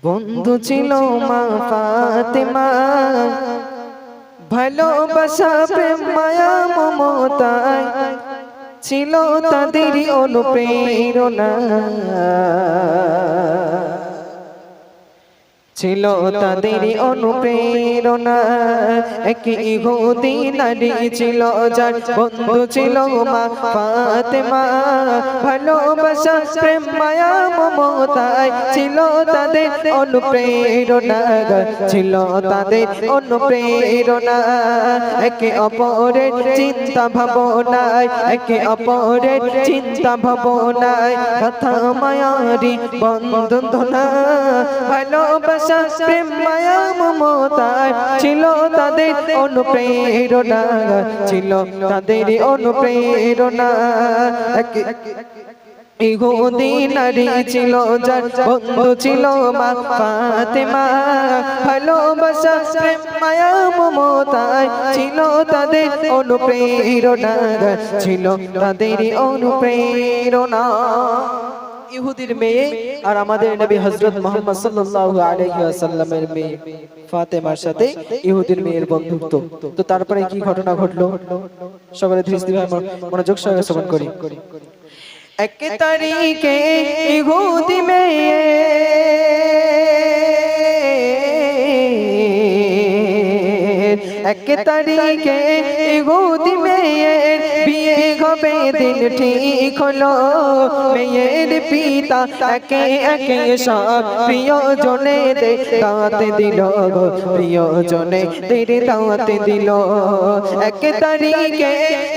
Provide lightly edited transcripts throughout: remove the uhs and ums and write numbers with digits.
বন্ধু ছিল মা ফাতেমা, ভালোবাসা প্রেম মায়া মমতায় ছিল তাদের অনুপ্রেরণা, ছিল তাদের অনুপ্রেরণা। এক ইহুদি নারী ছিল যার বন্ধু ছিল মা ফাতেমা, ভালোবাসা প্রেম মায়া মমতায় ছিল তাদের অনুপ্রেরণা, ছিল তাদের অনুপ্রেরণা। একে অপরের চিন্তা ভাবনায়, একে অপরের চিন্তা ভাবনায় কথা মায়ারি বন্ধনা, ভালোবাসা প্রেম মায়া মমতায় ছিল তাদের অনুপ্রেরণা, ছিল তাদের অনুপ্রেরণা। ইহুদি নারী ছিল যার বন্ধু ছিল মা ফাতেমা, ভালোবাসা প্রেম মায়া মমতায় ছিল তাদের অনুপ্রেরণা, ছিল তাদের অনুপ্রেরণা। ইহুদির মেয়ে আর আমাদের নবী হযরত মুহাম্মদ সাল্লাল্লাহু আলাইহি ওয়াসাল্লামের মেয়ে ফাতেমার সাথে ইহুদির মেয়ের বন্ধুত্ব। তো তারপরে কি ঘটনা ঘটলো সকলে ধীরে মনোযোগ সহকারে শ্রবণ করি। এক তারিখে ইহুদি মেয়ে এক তারিখে ইহুদি মেয়ের বিয়ে হবে দিন ঠিক হলো। মেয়ের পিতা একে একে সব প্রিয়জনে দাওয়াত দিল, প্রিয়জনে দাওয়াত দিল। এক তারিখে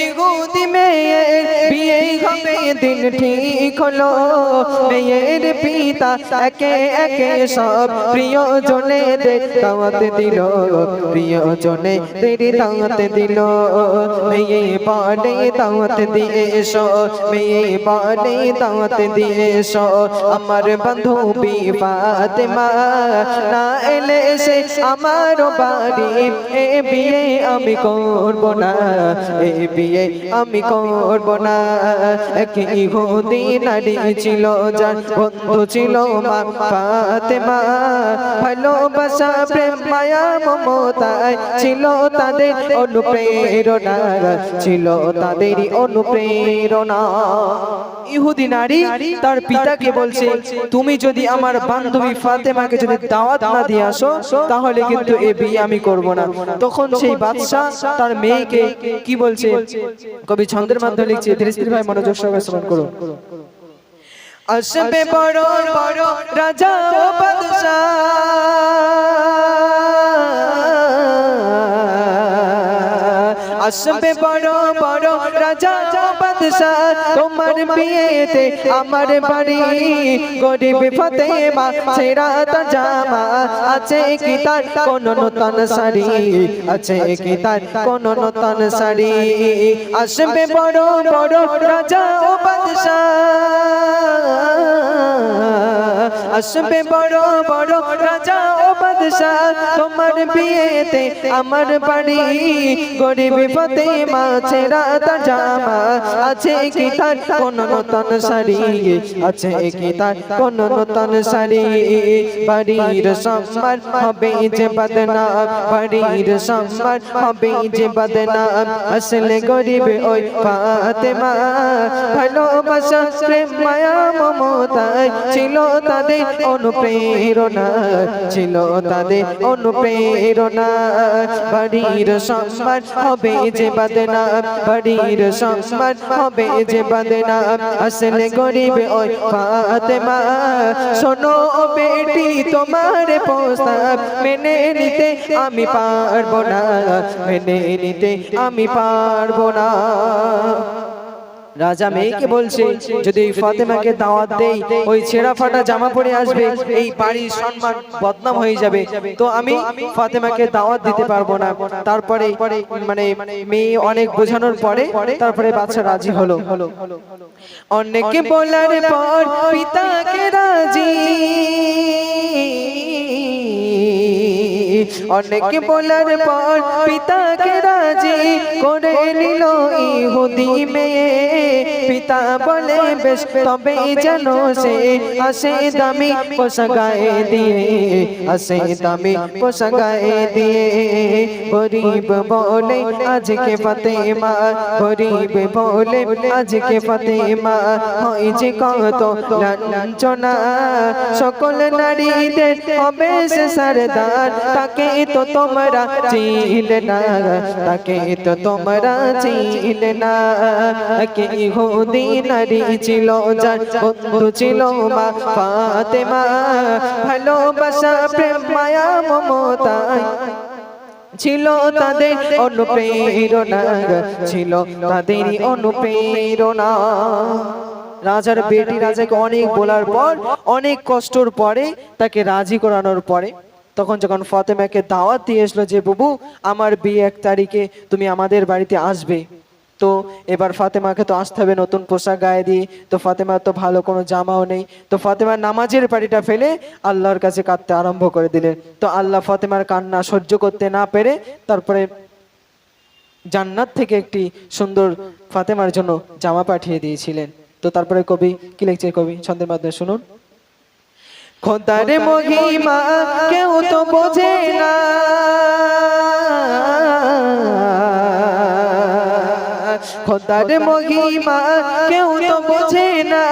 ইহুদি মেয়ের বিয়ে হবে দিন ঠিক হলো। মেয়ের পিতা একে একে সব প্রিয়জনে দাওয়াত দিল, প্রিয়জনে দাওয়াত দিল। মেয়ে বাড়ে দাওয়াত দিয়ে এসো, মেয়ে বাড়ে দাওয়াত দিয়ে এসো। আমার বান্ধবী ফাতেমা না এলে সে আমার বাড়ি, এ বিয়ে আমি করব না, এ বিয়ে আমি করব না। এক ইহুদি নারী ছিল যার বন্ধু ছিল মা ফাতেমা, ভালোবাসা প্রেম মায়া মমতায় ছিল তাদের অনুপ্রেরণা, ছিল তাদের অনুপ্রেরণা। ইহুদি নারী তার পিতাকে বলছে, তুমি যদি আমার বান্ধবী ফাতেমাকে যদি দাওয়াত না দিয়ে আসো তাহলে কিন্তু এ বিয়ে আমি করব না। তখন সেই বাদশা তার মেয়েকে কি বলছে, কবি ছন্দের মাধ্যমে লিখছে, ধীরে ভাই মনোযোগ সহকারে শ্রবণ করো। আসবে বড় বড় রাজা ও বাদশা, আসবে বড় বড় রাজা ও বাদশা, তোমার বিয়েতে আমার বাড়ি। গরিব ফাতেমা ছেঁড়া তার জামা, আছে কি তার কোন নতুন শাড়ি, আছে কি তার কোন নতুন শাড়ি। আসবে বড় বড় রাজা ও বাদশা, আসবে বড় বড় রাজা ও বাদশা, তোমার বিয়েতে আমার বাড়ি। গরিব ফাতেমা ছেঁড়া তার জামা, আছে কি তার কোন নতুন শাড়ি, আছে কি তার কোন নতুন শাড়ি। বাড়ির সম্মান হবে যে বদনাম, বাড়ির সম্মান হবে যে বদনাম। আসলে গরিব ওই ফাতেমা, ভালোবাসা প্রেম মায়া মমতায় ছিল তাদের অনুপ্রেরণা, ছিল তাদের অনুপ্রেরণা। বাড়ির সম্মান হবে যে বদনাম, বাড়ির সম্মান হবে যে বদনাম। আসলে গরিব ওই ফাতেমা, শোনো বেটি তোমার প্রস্তাব মেনে নিতে আমি পারবো না, মেনে নিতে আমি পারবো না। রাজা মেয়েকে বলছে, যদি ফাতেমাকে দাওয়াত দেই ওই ছেঁড়া ফাটা জামা পরে আসবে, এই বাড়ির সম্মান বদনাম হয়ে যাবে, তো আমি ফাতেমাকে দাওয়াত দিতে পারবো না। তারপরে মানে মেয়ে অনেক বোঝানোর পরে তারপরে বাদশা রাজি হলো। অনেকে বলার পর পিতাকে রাজি, অনেক বলার পর পিতাকে রাজি করে নিল ইহুদি মেয়ে। পিতা বলে বেশ তবে যেন সে আসে দামি পোশাক গায়ে দিয়ে, আসে দামি পোশাক গায়ে দিয়ে। গরিব বলে আজকে ফাতেমা, গরিব বলে আজকে ফাতেমা হয়েছে কত লাঞ্ছনা। সকল নারীদের হবে সে সরদার, তাকে তো তোমরা চিনলে না, তাকে তো তোমরা চিনলে না। কে ইহুদি নারী ছিল যার বন্ধু ছিল মা ফাতেমা, ভালোবাসা প্রেম মায়া মমতা ছিল তাদের অনুপ্রেরণা, ছিল তাদের অনুপ্রেরণা। রাজার বেটি রাজাকে অনেক বলার পর, অনেক কষ্টর পরে, তাকে রাজি করানোর পরে, তখন যখন ফাতেমাকে দাওয়াত দিয়ে এসলো যে বাবু আমার বিয়ে 1 তারিখে তুমি আমাদের বাড়িতে আসবে, তো এবার ফাতেমাকে তো আসতে হবে নতুন পোশাক গায়ে দিয়ে। তো ফাতেমার তো ভালো কোনো জামাও নেই, তো ফাতেমার নামাজের পাড়িটা ফেলে আল্লাহর কাছে কাঁদতে আরম্ভ করে দিলেন। তো আল্লাহ ফাতেমার কান্না সহ্য করতে না পেরে তারপরে জান্নাত থেকে একটি সুন্দর ফাতেমার জন্য জামা পাঠিয়ে দিয়েছিলেন। তো তারপরে কবি কি লিখছে, কবি ছন্দের মাধ্যমে শুনুন। খোদার মহিমা কেউ তো বোঝে না, খোদার মহিমা কেউ তো বোঝে না।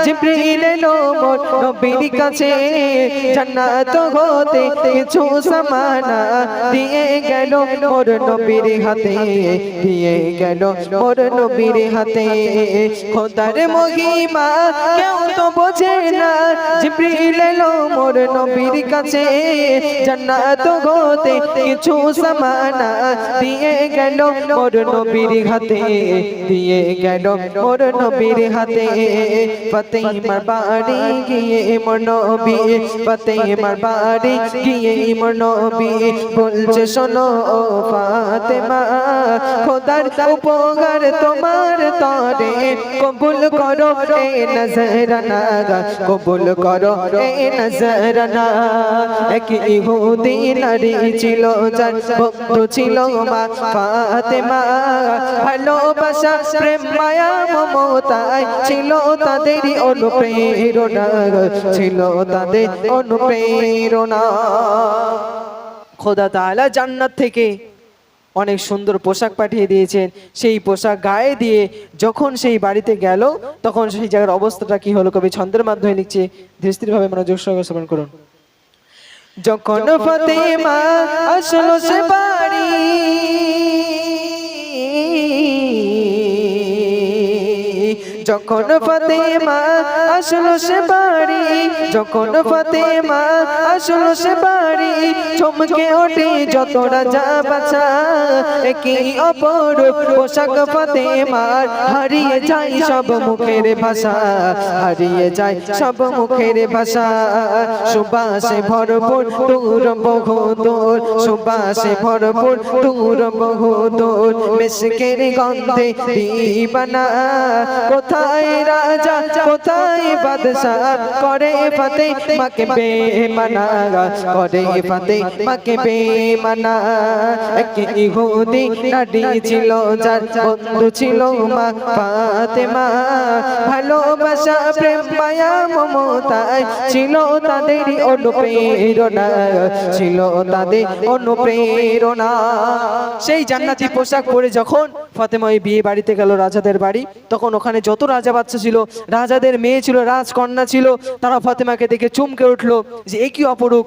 জিবরিল এলো মোর নবীর কাছে, জান্নাত হতে কিছু সামানা দিয়ে গেল মোর নবীর হাতে, দিয়ে গেল মোর নবীর হাতে। খোদার মহিমা কেউ তো বোঝে না, জিবরিল এলো মোর নবীর কাছে, জান্নাত হতে কিছু সামানা দিয়ে গেল মোর নবীর হাতে, দিয়ে গেল মোর নবীর হাতে। ফাতেমার বাড়ি গিয়ে মোর নবী, ফাতেমার বাড়ি গিয়ে মোর নবী বলছে শোনো ও ফাতেমা, খোদার উপকার তোমার তরে কবুল করো এ নজরানা, কবুল করো এ নজরানা। এক ইহুদি নারী ছিল যার বন্ধু ছিল মা ফাতেমা, ভালোবাসা প্রেম মায়া মমতায় ছিল তাদের অনুপ্রেরণা, ছিল তাদের অনুপ্রেরণা। খোদা তাআলা জান্নাত থেকে অনেক সুন্দর পোশাক পাঠিয়ে দিয়েছেন। সেই পোশাক গায়ে দিয়ে যখন সেই বাড়িতে গেল, তখন সেই জায়গার অবস্থাটা কি হলো কবি ছন্দের মাধ্যমে লিখছে, ধীর ভাবে মনোযোগ সহকারে শ্রবণ করুন। যখন ফাতেমা আসলো সে বাড়ি, যখন ফাতেমা আসলো সে বাড়ি, যখন ফাতেমা আসলো সে বাড়ি, চমকে ওঠে যত রাজা বাদশা। কি অপরূপ পোশাক ফাতেমার, হারিয়ে যায় সব মুখের ভাষা, হারিয়ে যায় সব মুখের ভাষা। সুবাসে ভরপুর দূর বহুদূর, সুবাসে ভরপুর দূর বহুদূর, মিশকের গন্ধে দিবানা। কোথায় রাজা কোথায় বাদশা, করে ফাতেমাকে বেমানা, করে ফাতেমাকে বেমানা। এক ইহুদি নারী ছিল যার বন্ধু ছিল মা ফাতেমা, ভালোবাসা প্রেম মায়া মমতায় ছিল তাদের অনুপ্রেরণা, ছিল তাদের অনুপ্রেরণা। সেই জান্নাতি পোশাক পরে যখন ফাতেমা ওই বিয়ে বাড়িতে গেল, রাজাদের বাড়ি, তখন ওখানে যত রাজা বাচ্চা ছিল, রাজাদের মেয়ে ছিল, রাজকন্যা ছিল, তারা ফাতেমাকে দেখে চমকে উঠলো যে এ কি অপরূপ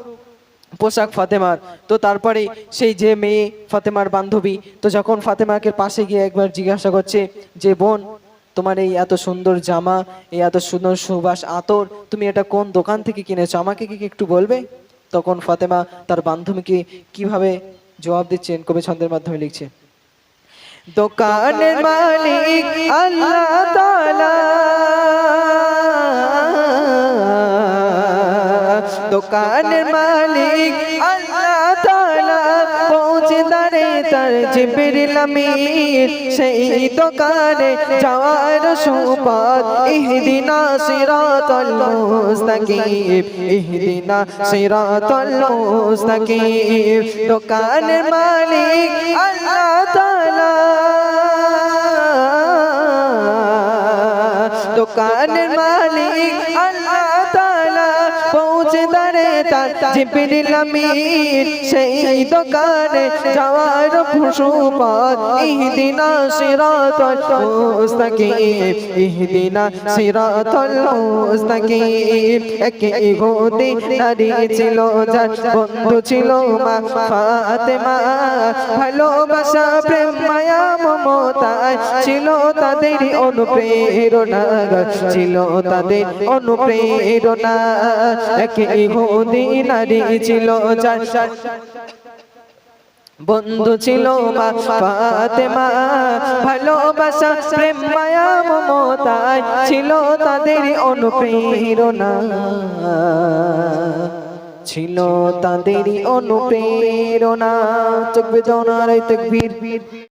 পোশাক ফাতেমার। তো তারপরে সেই যে মেয়ে ফাতেমার বান্ধবী, তো যখন ফাতেমাকে পাশে গিয়ে একবার জিজ্ঞাসা করছে যে বোন, তোমার এই এত সুন্দর জামা, এই এত সুন্দর সুবাস আতর, তুমি এটা কোন দোকান থেকে কিনেছো, আমাকে কি একটু বলবে? তখন ফাতেমা তার বান্ধবীকে কিভাবে জবাব দিচ্ছেন কবি ছন্দের মাধ্যমে লিখছে। দোকানের মালিক আল্লাহ তাআলা, দোকানের মালিক আল্লাহ তাআলা, পৌঁছদারে তার জিবরিল আমিন সেই দোকানে যাওয়ার সুপথ ইহদিনা সিরাতাল মুস্তাকিম ইহদিনা সিরাতাল মুস্তাকিম দোকানের মালিক আল্লাহ তাআলা দোকানের মালিক আল্লাহ তাআলা পৌঁছদারে তার জিবরিল আমিন সেই দোকানে যাওয়ার সুপথ ইহদিনা সিরাতাল মুস্তাকিম ইহদিনা সিরাতাল মুস্তাকিম একে ইহুদি নারী ছিল যার বন্ধু ছিল মা ফাতেমা ভালোবাসা প্রেম মায়া মমতায় ছিল তাদের অনুপ্রেরণা ছিল তাদের অনুপ্রেরণা একে ইহুদি নারী ছিল যার বন্ধু ছিল মা ফাতেমা ভালোবাসা প্রেম মায়া মমতায় ছিল তাদের অনুপ্রেরণা ছিল তাদের অনুপ্রেরণা তাকবীর